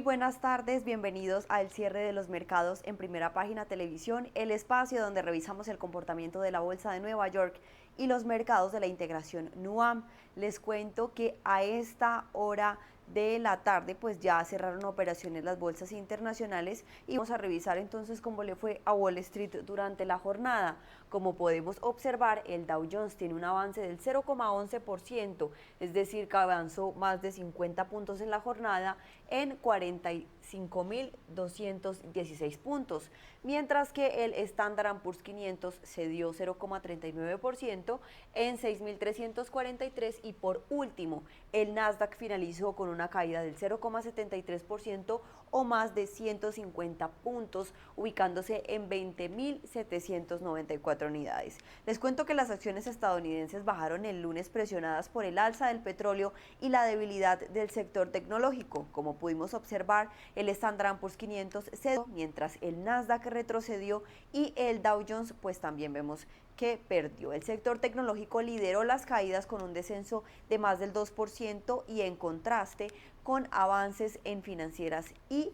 buenas tardes, bienvenidos al cierre de los mercados en Primera Página Televisión, el espacio donde revisamos el comportamiento de la Bolsa de Nueva York y los mercados de la integración NUAM. Les cuento que a esta hora de la tarde pues ya cerraron operaciones las bolsas internacionales y vamos a revisar entonces cómo le fue a Wall Street durante la jornada. Como podemos observar, el Dow Jones tiene un avance del 0,11%, es decir, que avanzó más de 50 puntos en la jornada en 45.216 puntos, mientras que el Standard & Poor's 500 cedió 0,39% en 6.343 y por último, el Nasdaq finalizó con una caída del 0,73% o más de 150 puntos, ubicándose en 20.794 unidades. Les cuento que las acciones estadounidenses bajaron el lunes presionadas por el alza del petróleo y la debilidad del sector tecnológico. Como pudimos observar, el Standard & Poor's 500 cedió, mientras el Nasdaq retrocedió y el Dow Jones pues también vemos que perdió. El sector tecnológico lideró las caídas con un descenso de más del 2% y en contraste con avances en financieras y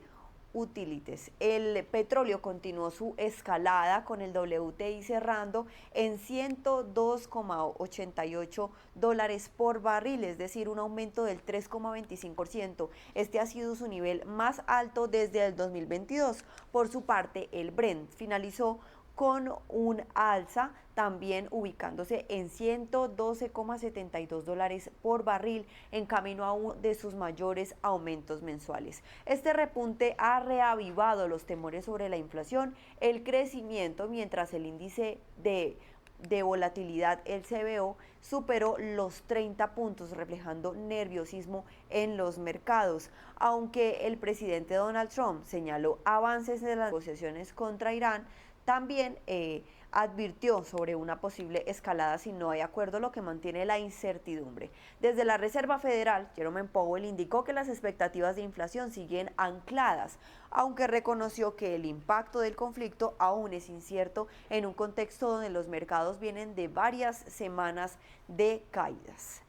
utilities. El petróleo continuó su escalada con el WTI cerrando en $102,88 por barril, es decir, un aumento del 3,25%. Este ha sido su nivel más alto desde el 2022. Por su parte, el Brent finalizó con un alza también ubicándose en $112,72 por barril, en camino a uno de sus mayores aumentos mensuales. Este repunte ha reavivado los temores sobre la inflación, el crecimiento, mientras el índice de volatilidad, el CBO, superó los 30 puntos, reflejando nerviosismo en los mercados. Aunque el presidente Donald Trump señaló avances en las negociaciones contra Irán, también advirtió sobre una posible escalada si no hay acuerdo, lo que mantiene la incertidumbre. Desde la Reserva Federal, Jerome Powell indicó que las expectativas de inflación siguen ancladas, aunque reconoció que el impacto del conflicto aún es incierto en un contexto donde los mercados vienen de varias semanas de caídas.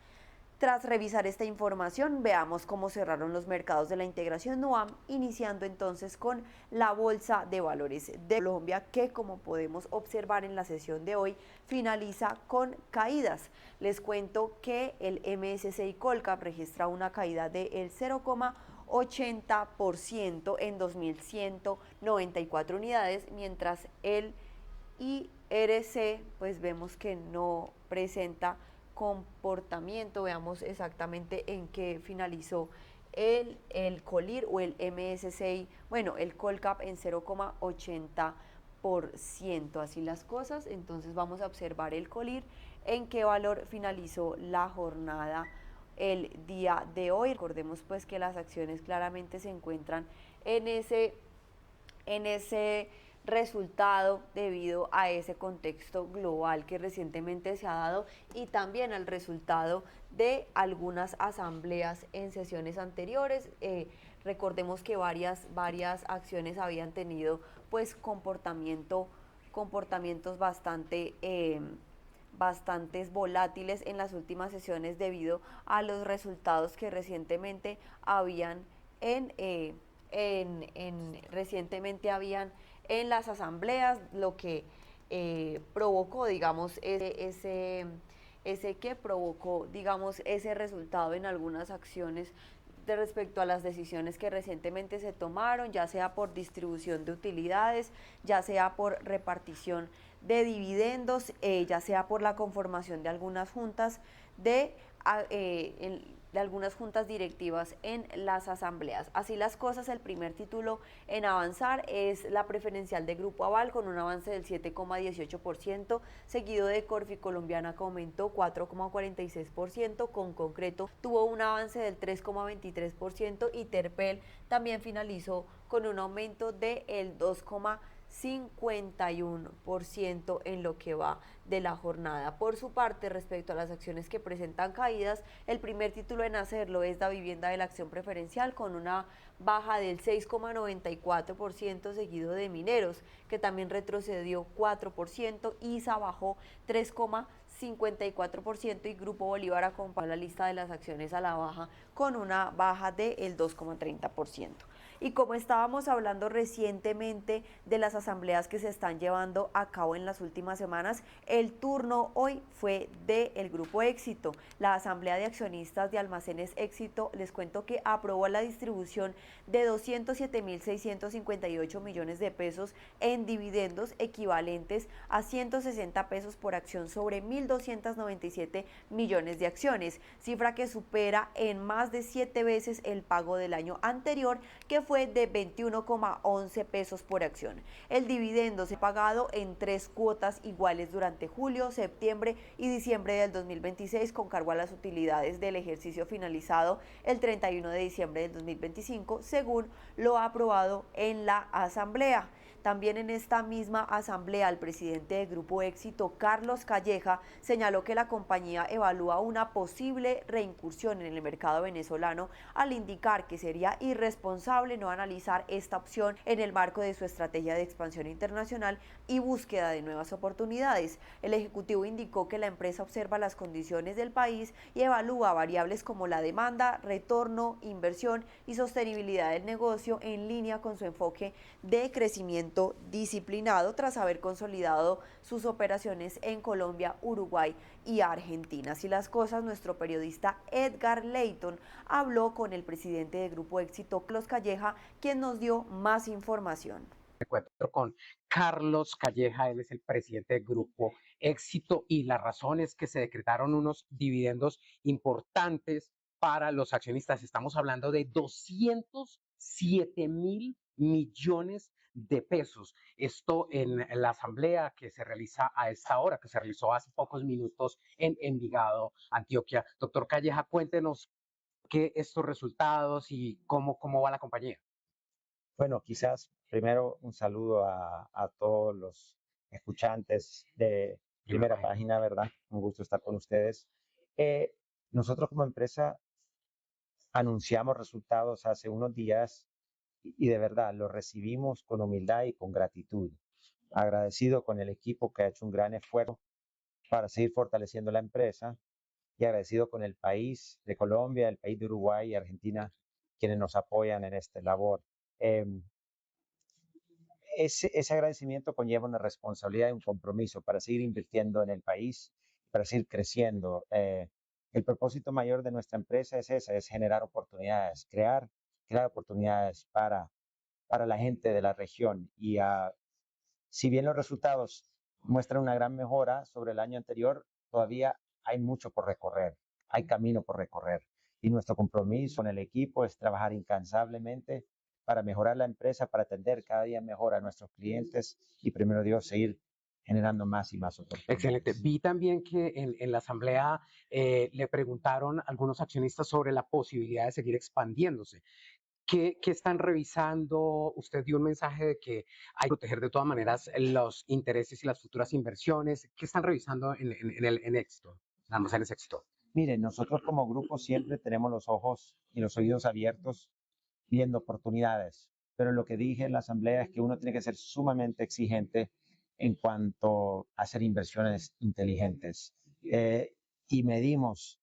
Tras revisar esta información, veamos cómo cerraron los mercados de la integración NUAM, iniciando entonces con la Bolsa de Valores de Colombia, que como podemos observar en la sesión de hoy, finaliza con caídas. Les cuento que el MSCI Colcap registra una caída del 0,80% en 2.194 unidades, mientras el IRC pues vemos que no presenta comportamiento. Veamos exactamente en qué finalizó el Colir o el MSCI, bueno, el Colcap en 0,80%, así las cosas. Entonces vamos a observar el Colir en qué valor finalizó la jornada el día de hoy. Recordemos pues que las acciones claramente se encuentran en ese resultado debido a ese contexto global que recientemente se ha dado y también al resultado de algunas asambleas en sesiones anteriores. Recordemos que varias acciones habían tenido pues comportamientos bastantes volátiles en las últimas sesiones debido a los resultados que recientemente habían en las asambleas, lo que provocó, digamos, ese resultado en algunas acciones de respecto a las decisiones que recientemente se tomaron, ya sea por distribución de utilidades, ya sea por repartición de dividendos, ya sea por la conformación de algunas juntas de algunas juntas directivas en las asambleas. Así las cosas, el primer título en avanzar es la preferencial de Grupo Aval con un avance del 7,18%, seguido de Corfi Colombiana que aumentó 4,46%, con Concreto tuvo un avance del 3,23% y Terpel también finalizó con un aumento del 2,51% en lo que va de la jornada. Por su parte, respecto a las acciones que presentan caídas, el primer título en hacerlo es Davivienda de la acción preferencial con una baja del 6,94%, seguido de Mineros, que también retrocedió 4%, ISA bajó 3,54% y Grupo Bolívar acompañó la lista de las acciones a la baja con una baja del 2,30%. Y como estábamos hablando recientemente de las asambleas que se están llevando a cabo en las últimas semanas, el turno hoy fue del Grupo Éxito. La Asamblea de Accionistas de Almacenes Éxito, les cuento que aprobó la distribución de 207.658 millones de pesos en dividendos equivalentes a 160 pesos por acción sobre 1.297 millones de acciones, cifra que supera en más de 7 veces el pago del año anterior, que fue de 21,11 pesos por acción. El dividendo se ha pagado en 3 cuotas iguales durante julio, septiembre y diciembre del 2026 con cargo a las utilidades del ejercicio finalizado el 31 de diciembre del 2025, según lo aprobado en la Asamblea. También en esta misma asamblea, el presidente del Grupo Éxito, Carlos Calleja, señaló que la compañía evalúa una posible reincursión en el mercado venezolano, al indicar que sería irresponsable no analizar esta opción en el marco de su estrategia de expansión internacional y búsqueda de nuevas oportunidades. El ejecutivo indicó que la empresa observa las condiciones del país y evalúa variables como la demanda, retorno, inversión y sostenibilidad del negocio en línea con su enfoque de crecimiento disciplinado tras haber consolidado sus operaciones en Colombia, Uruguay y Argentina. Así las cosas, nuestro periodista Edgar Leyton habló con el presidente de Grupo Éxito, Carlos Calleja, quien nos dio más información. Me encuentro con Carlos Calleja, él es el presidente del Grupo Éxito y la razón es que se decretaron unos dividendos importantes para los accionistas. Estamos hablando de 207.000 millones de pesos. Esto en la asamblea que se realiza a esta hora, que se realizó hace pocos minutos en Envigado, Antioquia. Doctor Calleja, cuéntenos qué estos resultados y cómo va la compañía. Bueno, quizás primero un saludo a todos los escuchantes de Primera Página, ¿verdad? Un gusto estar con ustedes. Nosotros como empresa anunciamos resultados hace unos días y de verdad los recibimos con humildad y con gratitud. Agradecido con el equipo que ha hecho un gran esfuerzo para seguir fortaleciendo la empresa y agradecido con el país de Colombia, el país de Uruguay y Argentina, quienes nos apoyan en esta labor. Ese agradecimiento conlleva una responsabilidad y un compromiso para seguir invirtiendo en el país, para seguir creciendo. El propósito mayor de nuestra empresa es ese, es generar oportunidades, crear oportunidades para la gente de la región. Y si bien los resultados muestran una gran mejora sobre el año anterior, todavía hay mucho por recorrer, hay camino por recorrer. Y nuestro compromiso con el equipo es trabajar incansablemente para mejorar la empresa, para atender cada día mejor a nuestros clientes y, primero Dios, seguir generando más y más oportunidades. Excelente. Vi también que en la asamblea le preguntaron algunos accionistas sobre la posibilidad de seguir expandiéndose. ¿Qué están revisando? Usted dio un mensaje de que hay que proteger de todas maneras los intereses y las futuras inversiones. ¿Qué están revisando en Éxito, en Almacenes Éxito? Miren, nosotros como grupo siempre tenemos los ojos y los oídos abiertos viendo oportunidades, pero lo que dije en la asamblea es que uno tiene que ser sumamente exigente en cuanto a hacer inversiones inteligentes. Y medimos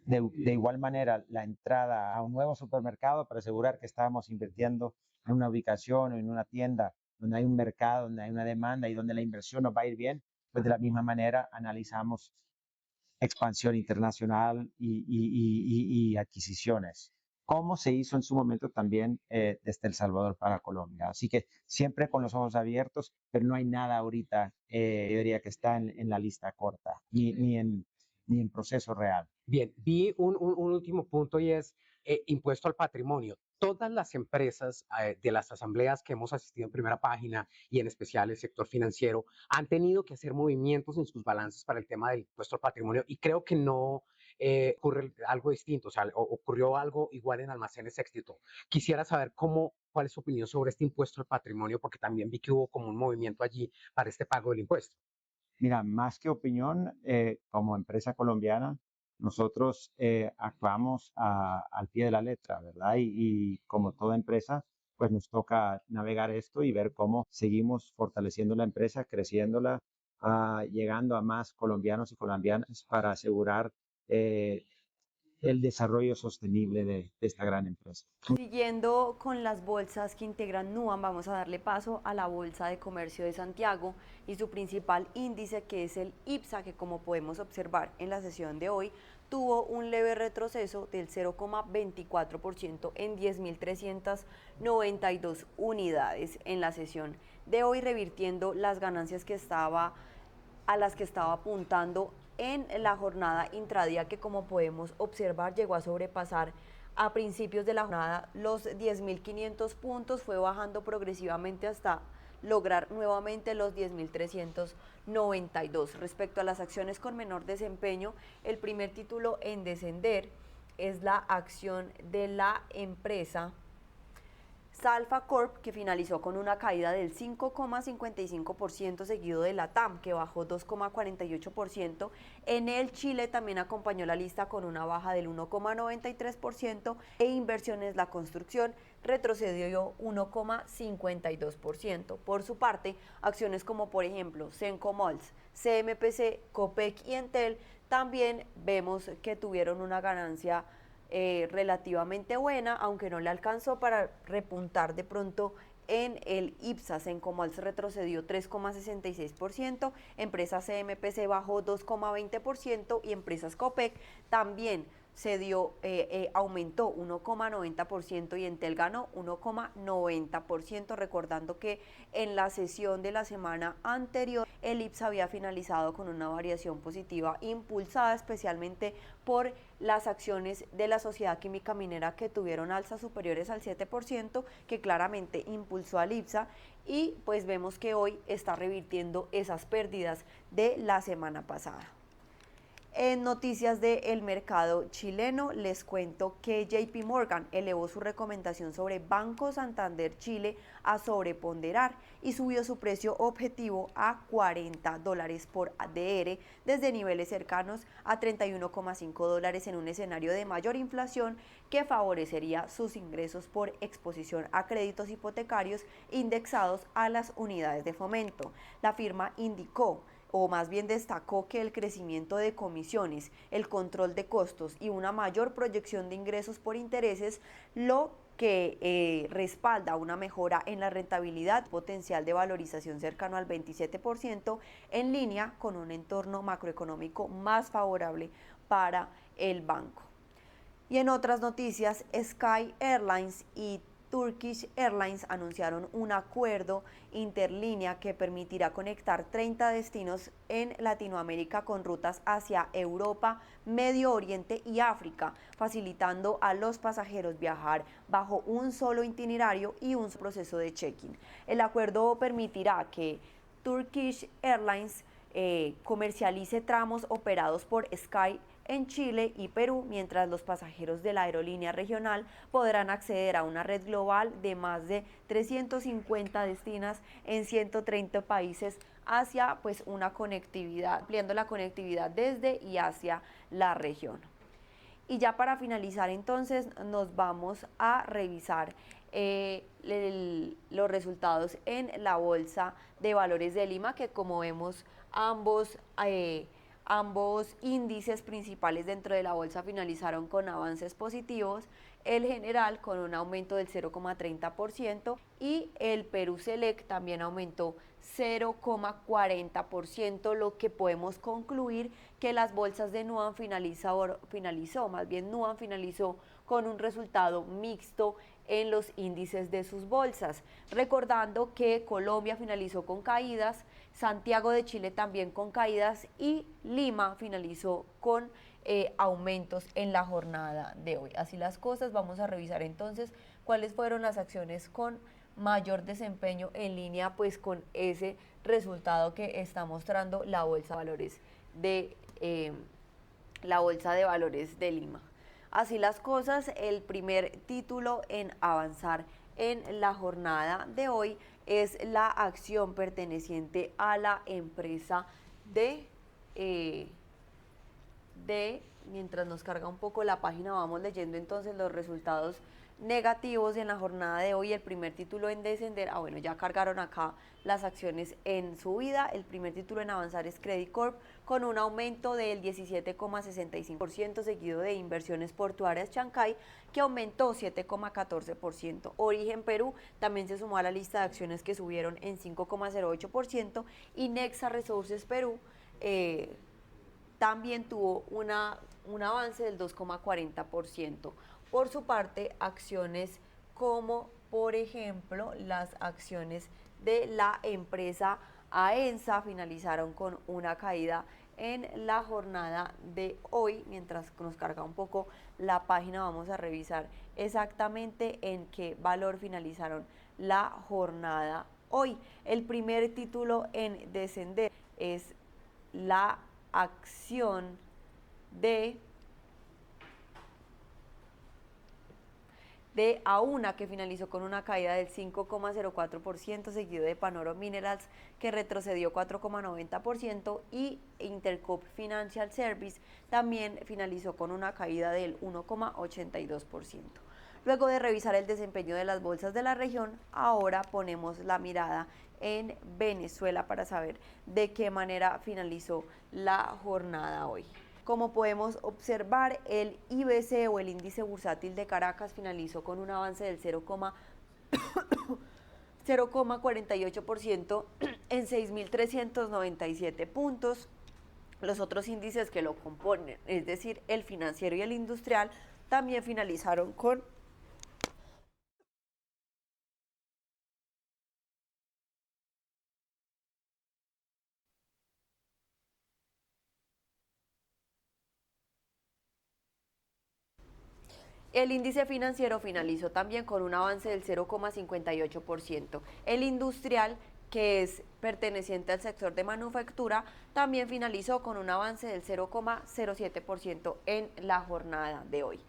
de igual manera la entrada a un nuevo supermercado para asegurar que estábamos invirtiendo en una ubicación o en una tienda donde hay un mercado, donde hay una demanda y donde la inversión nos va a ir bien. Pues de la misma manera analizamos expansión internacional y adquisiciones, como se hizo en su momento también desde El Salvador para Colombia. Así que siempre con los ojos abiertos, pero no hay nada ahorita, yo diría que está en la lista corta, ni en proceso real. Bien, vi un último punto y es impuesto al patrimonio. Todas las empresas de las asambleas que hemos asistido en Primera Página y en especial el sector financiero han tenido que hacer movimientos en sus balances para el tema del impuesto al patrimonio y creo que no ocurre algo distinto, o sea, ocurrió algo igual en Almacenes Éxito. Quisiera saber cuál es su opinión sobre este impuesto al patrimonio porque también vi que hubo como un movimiento allí para este pago del impuesto. Mira, más que opinión, como empresa colombiana, nosotros actuamos al pie de la letra, ¿verdad? Y como toda empresa, pues nos toca navegar esto y ver cómo seguimos fortaleciendo la empresa, creciéndola, llegando a más colombianos y colombianas para asegurar el desarrollo sostenible de esta gran empresa. Siguiendo con las bolsas que integran NUAM, vamos a darle paso a la Bolsa de Comercio de Santiago y su principal índice, que es el IPSA, que como podemos observar en la sesión de hoy, tuvo un leve retroceso del 0,24% en 10.392 unidades en la sesión de hoy, revirtiendo las ganancias a las que estaba apuntando en la jornada intradía, que como podemos observar llegó a sobrepasar a principios de la jornada los 10.500 puntos, fue bajando progresivamente hasta lograr nuevamente los 10.392. Respecto a las acciones con menor desempeño, el primer título en descender es la acción de la empresa Salfa Corp, que finalizó con una caída del 5,55%, seguido de la TAM, que bajó 2,48%. Enel Chile también acompañó la lista con una baja del 1,93%, e Inversiones La Construcción retrocedió 1,52%. Por su parte, acciones como por ejemplo Senco Malls, CMPC, Copec y Entel también vemos que tuvieron una ganancia relativamente buena, aunque no le alcanzó para repuntar de pronto en el IPSA. Senco Malls retrocedió 3,66%, empresas CMPC bajó 2,20% y empresas Copec también aumentó 1,90% y Entel ganó 1,90%, recordando que en la sesión de la semana anterior el IPSA había finalizado con una variación positiva impulsada especialmente por las acciones de la Sociedad Química Minera, que tuvieron alzas superiores al 7%, que claramente impulsó al IPSA, y pues vemos que hoy está revirtiendo esas pérdidas de la semana pasada. En noticias del mercado chileno, les cuento que JP Morgan elevó su recomendación sobre Banco Santander Chile a sobreponderar y subió su precio objetivo a $40 por ADR desde niveles cercanos a $31,5 en un escenario de mayor inflación que favorecería sus ingresos por exposición a créditos hipotecarios indexados a las unidades de fomento. La firma indicó, o más bien destacó, que el crecimiento de comisiones, el control de costos y una mayor proyección de ingresos por intereses, lo que respalda una mejora en la rentabilidad, potencial de valorización cercano al 27%, en línea con un entorno macroeconómico más favorable para el banco. Y en otras noticias, Sky Airlines y Turkish Airlines anunciaron un acuerdo interlínea que permitirá conectar 30 destinos en Latinoamérica con rutas hacia Europa, Medio Oriente y África, facilitando a los pasajeros viajar bajo un solo itinerario y un proceso de check-in. El acuerdo permitirá que Turkish Airlines comercialice tramos operados por Sky en Chile y Perú, mientras los pasajeros de la aerolínea regional podrán acceder a una red global de más de 350 destinos en 130 países hacia una conectividad, ampliando la conectividad desde y hacia la región. Y ya para finalizar, entonces, nos vamos a revisar los resultados en la Bolsa de Valores de Lima, que como vemos ambos índices principales dentro de la bolsa finalizaron con avances positivos, el general con un aumento del 0,30% y el Perú Select también aumentó 0,40%, lo que podemos concluir que las bolsas de Nuam finalizó con un resultado mixto en los índices de sus bolsas, recordando que Colombia finalizó con caídas, Santiago de Chile también con caídas y Lima finalizó con aumentos en la jornada de hoy. Así las cosas, vamos a revisar entonces cuáles fueron las acciones con mayor desempeño en línea con ese resultado que está mostrando la Bolsa de Valores de Lima. Así las cosas, el primer título en avanzar en la jornada de hoy es la acción perteneciente a la empresa mientras nos carga un poco la página, vamos leyendo entonces los resultados negativos en la jornada de hoy. El primer título en descender, bueno, ya cargaron acá las acciones en subida. El primer título en avanzar es Credit Corp, con un aumento del 17,65%, seguido de Inversiones Portuarias Chancay, que aumentó 7,14%. Origen Perú también se sumó a la lista de acciones que subieron en 5,08%, y Nexa Resources Perú también tuvo un avance del 2,40%. Por su parte, acciones como, por ejemplo, las acciones de la empresa AENSA finalizaron con una caída en la jornada de hoy. Mientras nos carga un poco la página, vamos a revisar exactamente en qué valor finalizaron la jornada hoy. El primer título en descender es la acción de Auna, que finalizó con una caída del 5,04%, seguido de Panoro Minerals, que retrocedió 4,90%, y Intercorp Financial Service también finalizó con una caída del 1,82%. Luego de revisar el desempeño de las bolsas de la región, ahora ponemos la mirada en Venezuela para saber de qué manera finalizó la jornada hoy. Como podemos observar, el IBC, o el índice bursátil de Caracas, finalizó con un avance del 0,48% en 6.397 puntos. Los otros índices que lo componen, es decir, el financiero y el industrial, también finalizaron con El índice financiero finalizó también con un avance del 0,58%. El industrial, que es perteneciente al sector de manufactura, también finalizó con un avance del 0,07% en la jornada de hoy.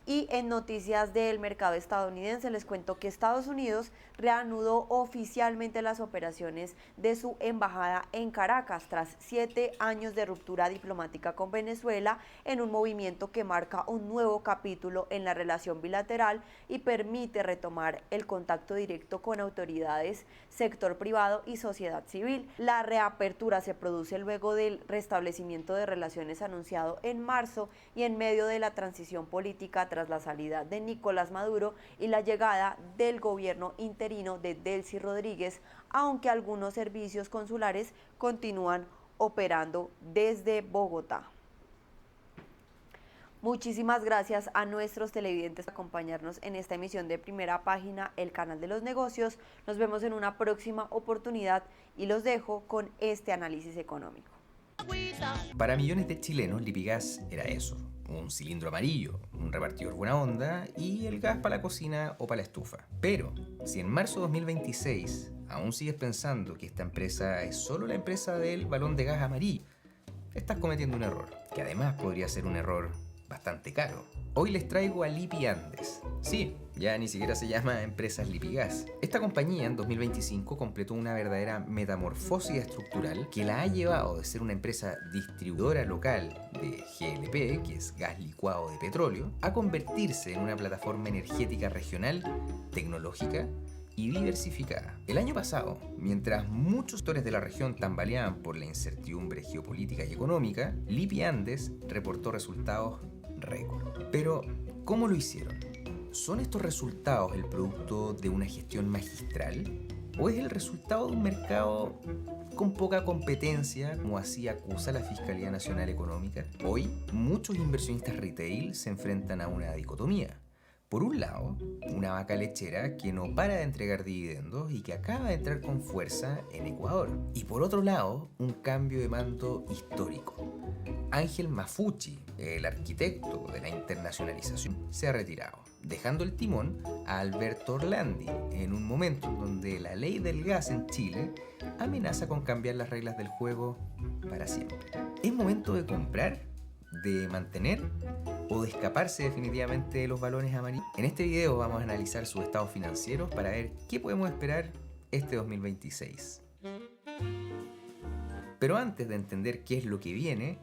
Y en noticias del mercado estadounidense, les cuento que Estados Unidos reanudó oficialmente las operaciones de su embajada en Caracas tras 7 años de ruptura diplomática con Venezuela, en un movimiento que marca un nuevo capítulo en la relación bilateral y permite retomar el contacto directo con autoridades, sector privado y sociedad civil. La reapertura se produce luego del restablecimiento de relaciones anunciado en marzo y en medio de la transición política tras la salida de Nicolás Maduro y la llegada del gobierno interino de Delcy Rodríguez, aunque algunos servicios consulares continúan operando desde Bogotá. Muchísimas gracias a nuestros televidentes por acompañarnos en esta emisión de Primera Página, el canal de los negocios. Nos vemos en una próxima oportunidad y los dejo con este análisis económico. Para millones de chilenos, Lipigas era eso: un cilindro amarillo, un repartidor buena onda y el gas para la cocina o para la estufa. Pero si en marzo de 2026 aún sigues pensando que esta empresa es solo la empresa del balón de gas amarillo, estás cometiendo un error, que además podría ser un error bastante caro. Hoy les traigo a Lipi Andes. Sí, ya ni siquiera se llama Empresas Lipigas. Esta compañía en 2025 completó una verdadera metamorfosis estructural que la ha llevado de ser una empresa distribuidora local de GLP, que es gas licuado de petróleo, a convertirse en una plataforma energética regional, tecnológica y diversificada. El año pasado, mientras muchos sectores de la región tambaleaban por la incertidumbre geopolítica y económica, Lipi Andes reportó resultados récord. Pero, ¿cómo lo hicieron? ¿Son estos resultados el producto de una gestión magistral? ¿O es el resultado de un mercado con poca competencia, como así acusa la Fiscalía Nacional Económica? Hoy, muchos inversionistas retail se enfrentan a una dicotomía. Por un lado, una vaca lechera que no para de entregar dividendos y que acaba de entrar con fuerza en Ecuador. Y por otro lado, un cambio de mando histórico. Ángel Mafucci, el arquitecto de la internacionalización, se ha retirado, dejando el timón a Alberto Orlandi en un momento en donde la ley del gas en Chile amenaza con cambiar las reglas del juego para siempre. ¿Es momento de comprar, de mantener o de escaparse definitivamente de los balones amarillos? En este video vamos a analizar sus estados financieros para ver qué podemos esperar este 2026. Pero antes de entender qué es lo que viene,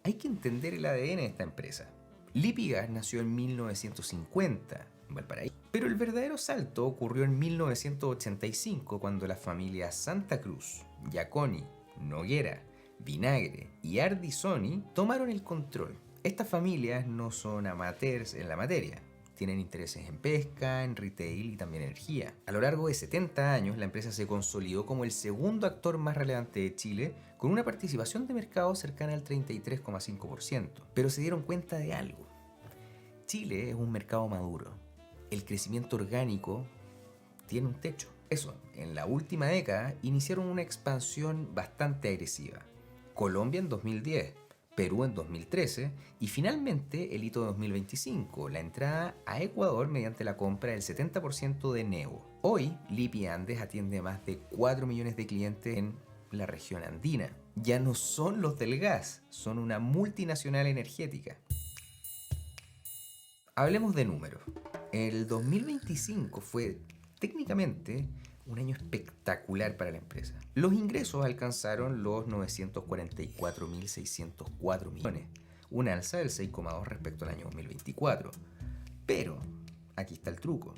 hay que entender el ADN de esta empresa. Lipigas nació en 1950 en Valparaíso. Pero el verdadero salto ocurrió en 1985, cuando las familias Santa Cruz, Giaconi, Noguera, Vinagre y Ardisoni tomaron el control. Estas familias no son amateurs en la materia. Tienen intereses en pesca, en retail y también energía. A lo largo de 70 años, la empresa se consolidó como el segundo actor más relevante de Chile, con una participación de mercado cercana al 33,5%. Pero se dieron cuenta de algo. Chile es un mercado maduro. El crecimiento orgánico tiene un techo. Eso, en la última década iniciaron una expansión bastante agresiva. Colombia en 2010, Perú en 2013 y finalmente el hito de 2025, la entrada a Ecuador mediante la compra del 70% de Neobo. Hoy, Lipi Andes atiende a más de 4 millones de clientes en la región andina. Ya no son los del gas, son una multinacional energética. Hablemos de números. El 2025 fue técnicamente un año espectacular para la empresa. Los ingresos alcanzaron los 944.604 millones, un alza del 6,2% respecto al año 2024. Pero, aquí está el truco.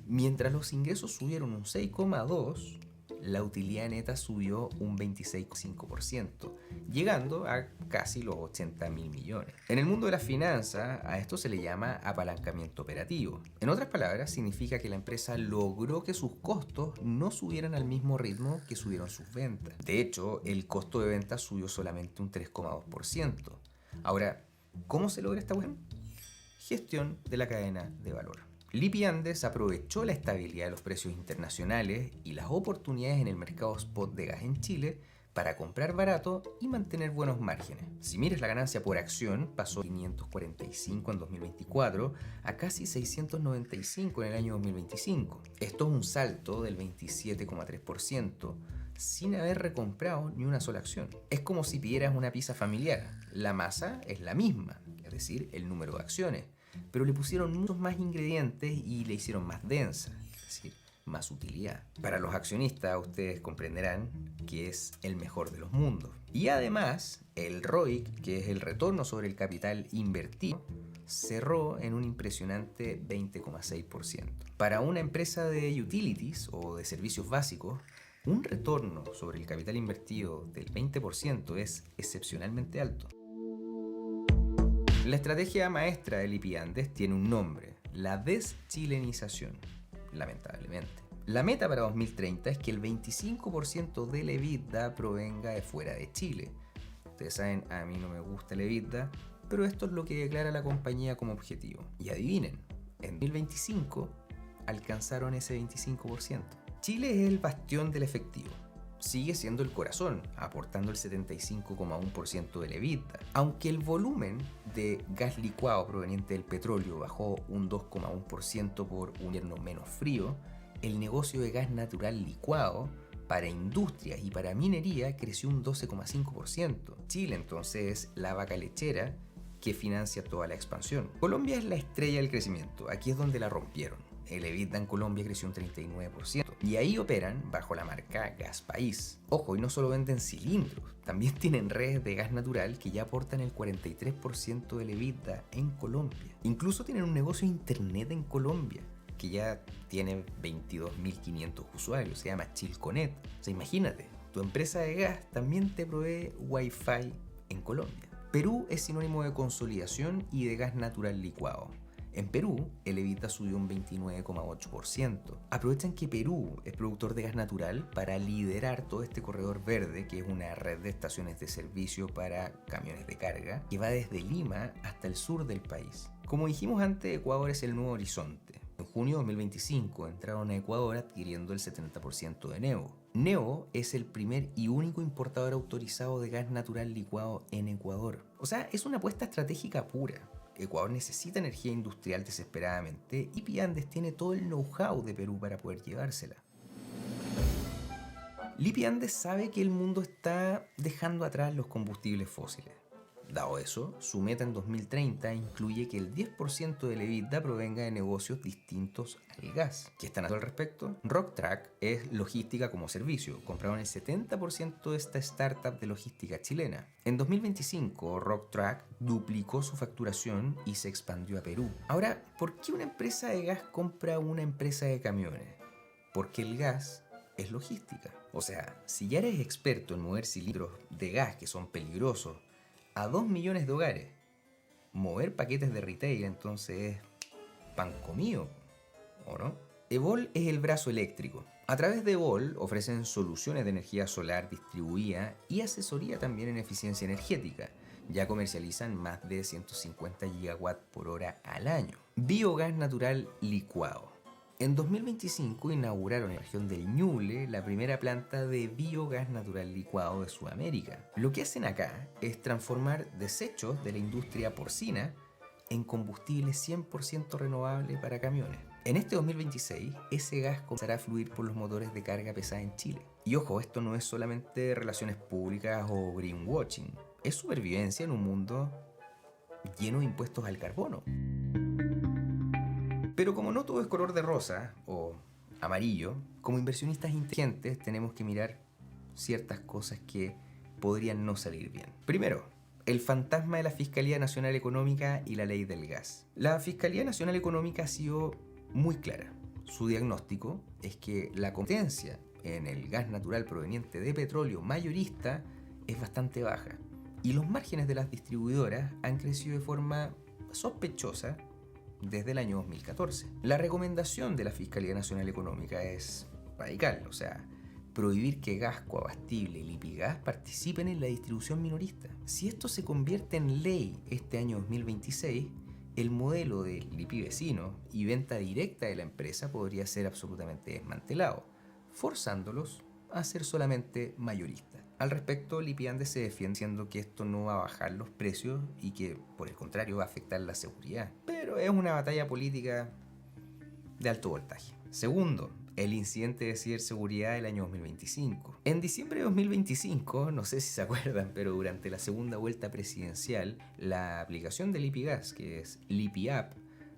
Mientras los ingresos subieron un 6,2%, la utilidad neta subió un 26,5%, llegando a casi los 80.000 millones. En el mundo de las finanzas, a esto se le llama apalancamiento operativo. En otras palabras, significa que la empresa logró que sus costos no subieran al mismo ritmo que subieron sus ventas. De hecho, el costo de ventas subió solamente un 3,2%. Ahora, ¿cómo se logra esta cuestión? Gestión de la cadena de valor. Lipi Andes aprovechó la estabilidad de los precios internacionales y las oportunidades en el mercado spot de gas en Chile para comprar barato y mantener buenos márgenes. Si miras la ganancia por acción, pasó de 545 en 2024 a casi 695 en el año 2025. Esto es un salto del 27,3%, sin haber recomprado ni una sola acción. Es como si pidieras una pizza familiar. La masa es la misma, es decir, el número de acciones, pero le pusieron muchos más ingredientes y le hicieron más densa, es decir, más utilidad. Para los accionistas, ustedes comprenderán que es el mejor de los mundos. Y además, el ROIC, que es el retorno sobre el capital invertido, cerró en un impresionante 20,6%. Para una empresa de utilities o de servicios básicos, un retorno sobre el capital invertido del 20% es excepcionalmente alto. La estrategia maestra de Lipi Andes tiene un nombre: la deschilenización, lamentablemente. La meta para 2030 es que el 25% del EBITDA provenga de fuera de Chile. Ustedes saben, a mí no me gusta el EBITDA, pero esto es lo que declara la compañía como objetivo. Y adivinen, en 2025 alcanzaron ese 25%. Chile es el bastión del efectivo. Sigue siendo el corazón, aportando el 75,1% del EBITDA. Aunque el volumen de gas licuado proveniente del petróleo bajó un 2,1% por un invierno menos frío, el negocio de gas natural licuado para industrias y para minería creció un 12,5%. Chile entonces es la vaca lechera que financia toda la expansión. Colombia es la estrella del crecimiento, aquí es donde la rompieron. El EBITDA en Colombia creció un 39%. Y ahí operan bajo la marca Gas País. Ojo, y no solo venden cilindros, también tienen redes de gas natural que ya aportan el 43% del EBITDA en Colombia. Incluso tienen un negocio de internet en Colombia, que ya tiene 22.500 usuarios, se llama Chilconet. O sea, imagínate, tu empresa de gas también te provee Wi-Fi en Colombia. Perú es sinónimo de consolidación y de gas natural licuado. En Perú, el EBITDA subió un 29,8%. Aprovechan que Perú es productor de gas natural para liderar todo este corredor verde, que es una red de estaciones de servicio para camiones de carga, que va desde Lima hasta el sur del país. Como dijimos antes, Ecuador es el nuevo horizonte. En junio de 2025 entraron a Ecuador adquiriendo el 70% de Neobo. Neobo es el primer y único importador autorizado de gas natural licuado en Ecuador. O sea, es una apuesta estratégica pura. Ecuador necesita energía industrial desesperadamente y Lipi Andes tiene todo el know-how de Perú para poder llevársela. Lipi Andes sabe que el mundo está dejando atrás los combustibles fósiles. Dado eso, su meta en 2030 incluye que el 10% del EBITDA provenga de negocios distintos al gas. ¿Qué están haciendo al respecto? Rocktrack es logística como servicio. Compraron el 70% de esta startup de logística chilena. En 2025, Rocktrack duplicó su facturación y se expandió a Perú. Ahora, ¿por qué una empresa de gas compra una empresa de camiones? Porque el gas es logística. O sea, si ya eres experto en mover cilindros de gas que son peligrosos a 2 millones de hogares, mover paquetes de retail entonces es pan comido, ¿o no? Evol es el brazo eléctrico. A través de Evol ofrecen soluciones de energía solar distribuida y asesoría también en eficiencia energética. Ya comercializan más de 150 gigawatts por hora al año. Biogás natural licuado. En 2025 inauguraron en la región del Ñuble la primera planta de biogás natural licuado de Sudamérica. Lo que hacen acá es transformar desechos de la industria porcina en combustible 100% renovable para camiones. En este 2026, ese gas comenzará a fluir por los motores de carga pesada en Chile. Y ojo, esto no es solamente relaciones públicas o greenwashing, es supervivencia en un mundo lleno de impuestos al carbono. Pero como no todo es color de rosa o amarillo, como inversionistas inteligentes tenemos que mirar ciertas cosas que podrían no salir bien. Primero, el fantasma de la Fiscalía Nacional Económica y la ley del gas. La Fiscalía Nacional Económica ha sido muy clara. Su diagnóstico es que la competencia en el gas natural proveniente de petróleo mayorista es bastante baja y los márgenes de las distribuidoras han crecido de forma sospechosa desde el año 2014. La recomendación de la Fiscalía Nacional Económica es radical, o sea, prohibir que Gasco, Abastible y Lipigas participen en la distribución minorista. Si esto se convierte en ley este año 2026, el modelo de Lipi Vecino y venta directa de la empresa podría ser absolutamente desmantelado, forzándolos a ser solamente mayoristas. Al respecto, Lipi Andes se defiende diciendo que esto no va a bajar los precios y que, por el contrario, va a afectar la seguridad. Pero es una batalla política de alto voltaje. Segundo, el incidente de ciberseguridad del año 2025. En diciembre de 2025, no sé si se acuerdan, pero durante la segunda vuelta presidencial, la aplicación de Lipigas, que es Lipi App,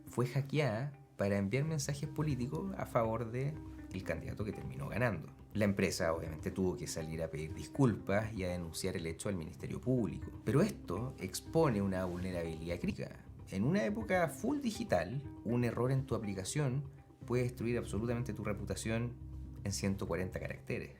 fue hackeada para enviar mensajes políticos a favor del candidato que terminó ganando. La empresa obviamente tuvo que salir a pedir disculpas y a denunciar el hecho al Ministerio Público. Pero esto expone una vulnerabilidad crítica. En una época full digital, un error en tu aplicación puede destruir absolutamente tu reputación en 140 caracteres.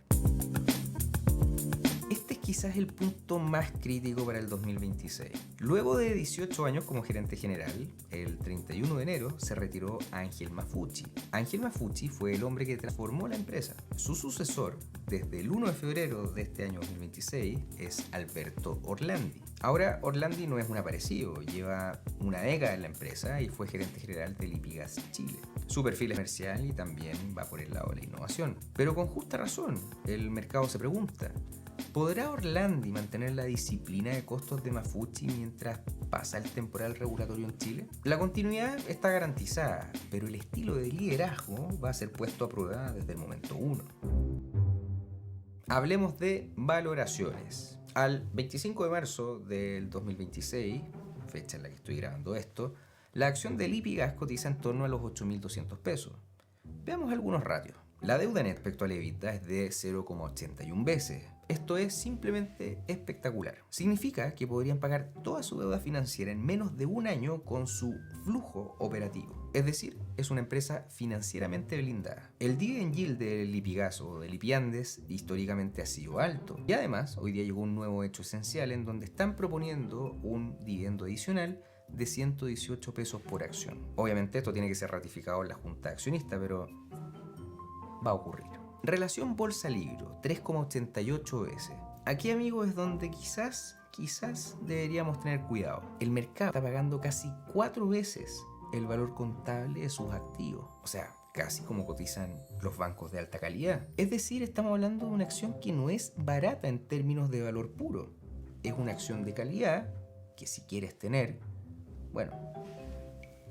Este es quizás el punto más crítico para el 2026. Luego de 18 años como gerente general, el 31 de enero se retiró Ángel Mafucci. Ángel Mafucci fue el hombre que transformó la empresa. Su sucesor, desde el 1 de febrero de este año 2026, es Alberto Orlandi. Ahora, Orlandi no es un aparecido, lleva una década en la empresa y fue gerente general de Lipigas Chile. Su perfil es comercial y también va por el lado de la innovación. Pero con justa razón, el mercado se pregunta, ¿podrá Orlandi mantener la disciplina de costos de Mafucci mientras pasa el temporal regulatorio en Chile? La continuidad está garantizada, pero el estilo de liderazgo va a ser puesto a prueba desde el momento 1. Hablemos de valoraciones. Al 25 de marzo del 2026, fecha en la que estoy grabando esto, la acción de Lipigas cotiza en torno a los 8.200 pesos. Veamos algunos ratios. La deuda net respecto al EBITDA es de 0,81 veces. Esto es simplemente espectacular. Significa que podrían pagar toda su deuda financiera en menos de un año con su flujo operativo. Es decir, es una empresa financieramente blindada. El dividend yield de Lipigas o de Lipi Andes históricamente ha sido alto. Y además, hoy día llegó un nuevo hecho esencial en donde están proponiendo un dividendo adicional de 118 pesos por acción. Obviamente esto tiene que ser ratificado en la junta de accionistas, pero va a ocurrir. Relación bolsa-libro, 3,88 veces. Aquí, amigos, es donde quizás deberíamos tener cuidado. El mercado está pagando casi 4 veces el valor contable de sus activos. O sea, casi como cotizan los bancos de alta calidad. Es decir, estamos hablando de una acción que no es barata en términos de valor puro. Es una acción de calidad que si quieres tener, bueno,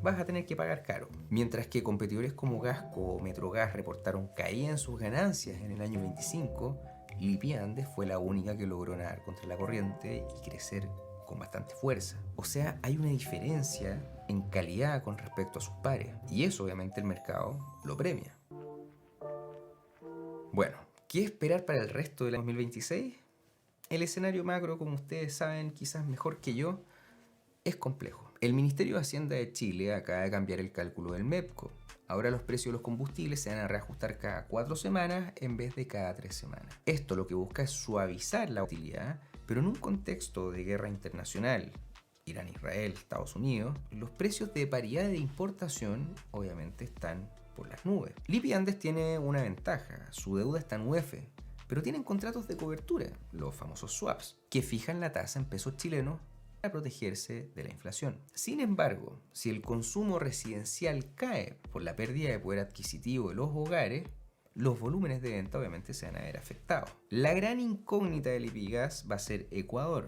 vas a tener que pagar caro. Mientras que competidores como Gasco o Metrogas reportaron caída en sus ganancias en el año 25, Lipi Andes fue la única que logró nadar contra la corriente y crecer con bastante fuerza. O sea, hay una diferencia en calidad con respecto a sus pares. Y eso obviamente el mercado lo premia. Bueno, ¿qué esperar para el resto del 2026? El escenario macro, como ustedes saben, quizás mejor que yo, es complejo. El Ministerio de Hacienda de Chile acaba de cambiar el cálculo del MEPCO. Ahora los precios de los combustibles se van a reajustar cada 4 semanas en vez de cada 3 semanas. Esto lo que busca es suavizar la utilidad, pero en un contexto de guerra internacional, Irán, Israel, Estados Unidos, los precios de paridad de importación obviamente están por las nubes. Lipi Andes tiene una ventaja, su deuda está en UF, pero tienen contratos de cobertura, los famosos swaps, que fijan la tasa en pesos chilenos para protegerse de la inflación. Sin embargo, si el consumo residencial cae por la pérdida de poder adquisitivo de los hogares, los volúmenes de venta obviamente se van a ver afectados. La gran incógnita del Lipigas va a ser Ecuador.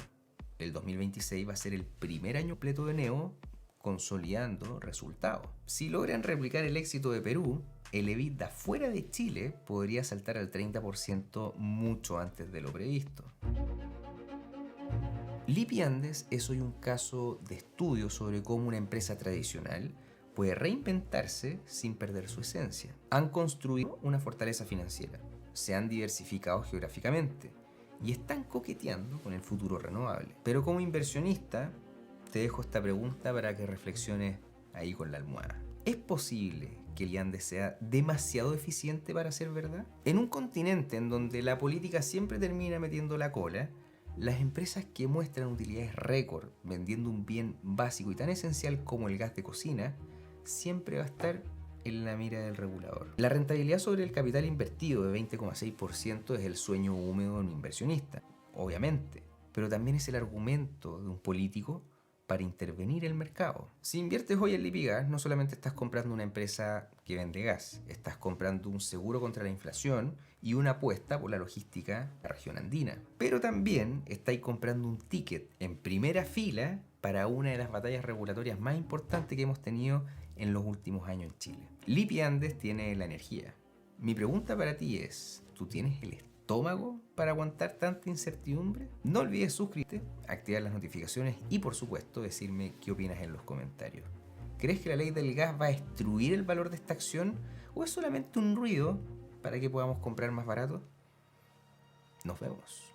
El 2026 va a ser el primer año completo de Neo consolidando resultados. Si logran replicar el éxito de Perú, el EBITDA fuera de Chile podría saltar al 30% mucho antes de lo previsto. Lipi Andes es hoy un caso de estudio sobre cómo una empresa tradicional puede reinventarse sin perder su esencia. Han construido una fortaleza financiera, se han diversificado geográficamente y están coqueteando con el futuro renovable. Pero como inversionista, te dejo esta pregunta para que reflexiones ahí con la almohada. ¿Es posible que el Andes sea demasiado eficiente para ser verdad? En un continente en donde la política siempre termina metiendo la cola, las empresas que muestran utilidades récord vendiendo un bien básico y tan esencial como el gas de cocina, siempre va a estar en la mira del regulador. La rentabilidad sobre el capital invertido de 20,6% es el sueño húmedo de un inversionista, obviamente, pero también es el argumento de un político para intervenir el mercado. Si inviertes hoy en Lipigas, no solamente estás comprando una empresa que vende gas, estás comprando un seguro contra la inflación y una apuesta por la logística de la región andina. Pero también estáis comprando un ticket en primera fila para una de las batallas regulatorias más importantes que hemos tenido en los últimos años en Chile. Lipi Andes tiene la energía. Mi pregunta para ti es, ¿tú tienes el estómago para aguantar tanta incertidumbre? No olvides suscribirte, activar las notificaciones y por supuesto decirme qué opinas en los comentarios. ¿Crees que la ley del gas va a destruir el valor de esta acción o es solamente un ruido para que podamos comprar más barato? Nos vemos.